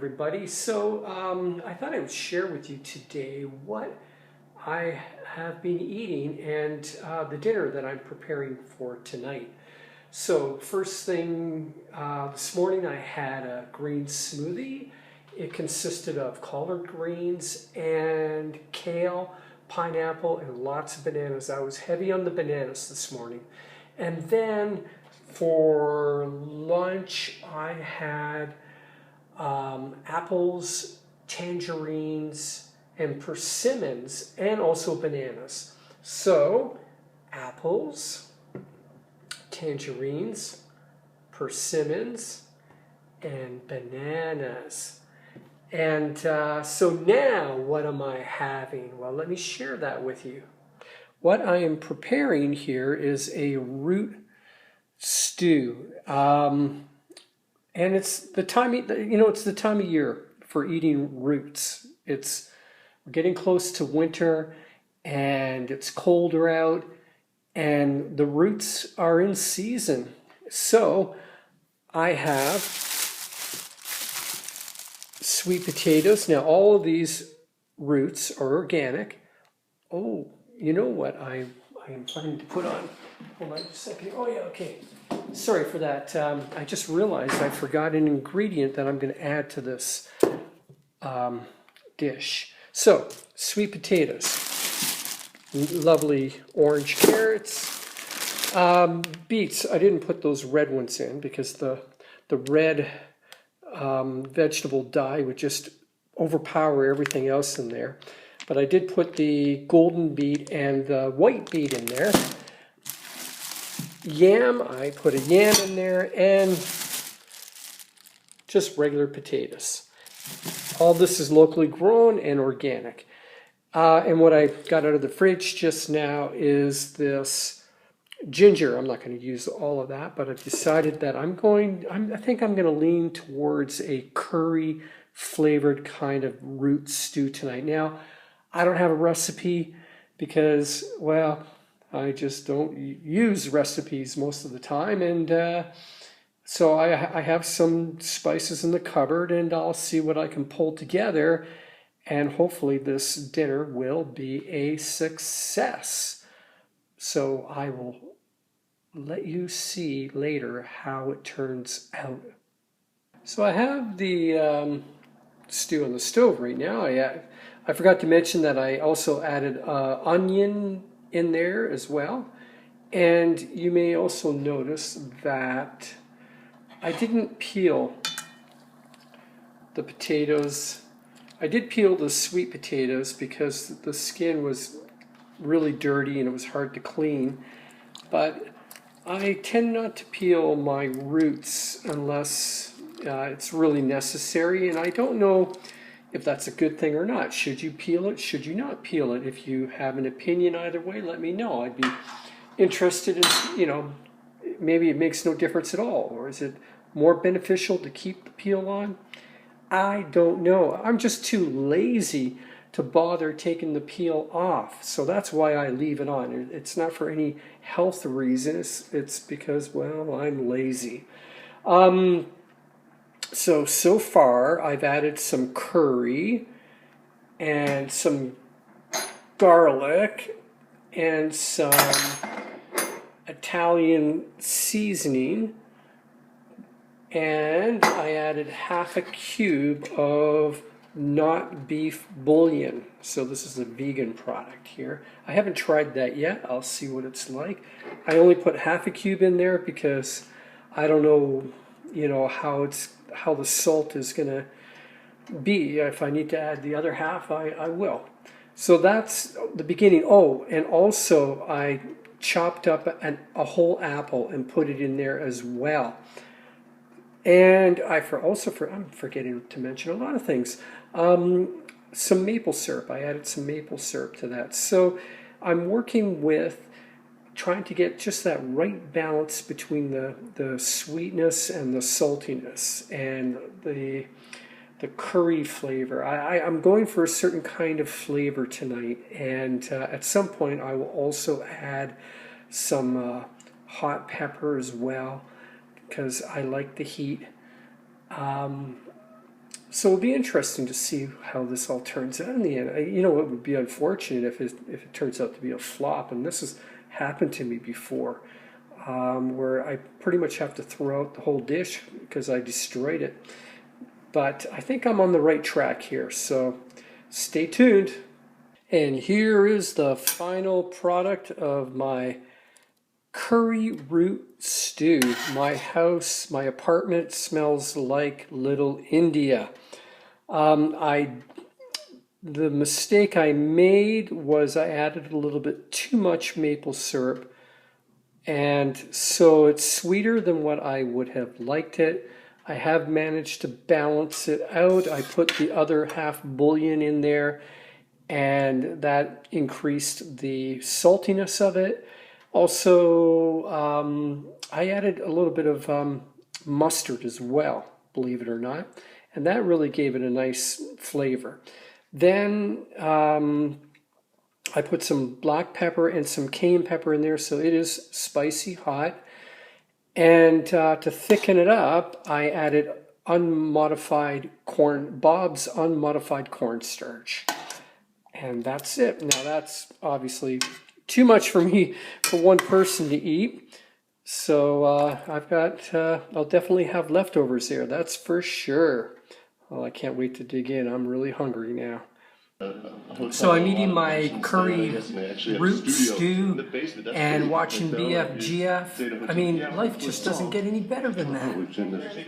everybody. So I thought I would share with you today what I have been eating and the dinner that I'm preparing for tonight. So first thing, this morning I had a green smoothie. It consisted of collard greens and kale, pineapple, and lots of bananas. I was heavy on the bananas this morning. And then for lunch I had apples, tangerines, and persimmons, and also bananas. So apples, tangerines, persimmons, and bananas. And so now what am I having? Well, let me share that with you. What I am preparing here is a root stew. And it's the time, it's the time of year for eating roots. We're getting close to winter and it's colder out and the roots are in season. So I have sweet potatoes. Now all of these roots are organic. Oh, you know what I am planning to put on? Hold on just a second. Oh yeah, okay. Sorry for that. I just realized I forgot an ingredient that I'm going to add to this dish. So, sweet potatoes, lovely orange carrots, beets. I didn't put those red ones in because the red vegetable dye would just overpower everything else in there. But I did put the golden beet and the white beet in there. Yam, I put a yam in there, and just regular potatoes. All this is locally grown and organic. And what I got out of the fridge just now is this ginger. I'm not going to use all of that, but I've decided that I think I'm going to lean towards a curry flavored kind of root stew tonight. Now, I don't have a recipe because, well, I just don't use recipes most of the time, and so I have some spices in the cupboard, and I'll see what I can pull together, and hopefully this dinner will be a success. So I will let you see later how it turns out. So I have the stew on the stove right now. I forgot to mention that I also added onion in there as well, and you may also notice that I didn't peel the potatoes. I did peel the sweet potatoes because the skin was really dirty and it was hard to clean, but I tend not to peel my roots unless it's really necessary, and I don't know if that's a good thing or not. Should you peel it? Should you not peel it? If you have an opinion either way, let me know. I'd be interested in, maybe it makes no difference at all. Or is it more beneficial to keep the peel on? I don't know. I'm just too lazy to bother taking the peel off. So that's why I leave it on. It's not for any health reasons. It's because, well, I'm lazy. So far, I've added some curry and some garlic and some Italian seasoning, and I added half a cube of not beef bouillon. So this is a vegan product here. I haven't tried that yet. I'll see what it's like. I only put half a cube in there because I don't know, how the salt is going to be. If I need to add the other half, I will. So that's the beginning. Oh, and also I chopped up a whole apple and put it in there as well. And I'm forgetting to mention a lot of things. Some maple syrup. I added some maple syrup to that. So I'm working with trying to get just that right balance between the sweetness and the saltiness and the curry flavor. I'm going for a certain kind of flavor tonight, and at some point I will also add some hot pepper as well because I like the heat. So it'll be interesting to see how this all turns out in the end. You know, it would be unfortunate if it turns out to be a flop, and this has happened to me before, where I pretty much have to throw out the whole dish because I destroyed it. But I think I'm on the right track here, so stay tuned. And here is the final product of my curry root stew. My house, my apartment smells like Little India. The mistake I made was I added a little bit too much maple syrup, and so it's sweeter than what I would have liked it. I have managed to balance it out. I put the other half bouillon in there, and that increased the saltiness of it. Also, I added a little bit of mustard as well, believe it or not, and that really gave it a nice flavor. Then I put some black pepper and some cayenne pepper in there, so it is spicy hot. And to thicken it up, I added Bob's unmodified cornstarch. And that's it. Now that's obviously too much for me, for one person to eat. So I'll definitely have leftovers there, that's for sure. Well, I can't wait to dig in. I'm really hungry now. So I'm eating my curry root stew and watching BFGF. I mean, life just doesn't get any better than that.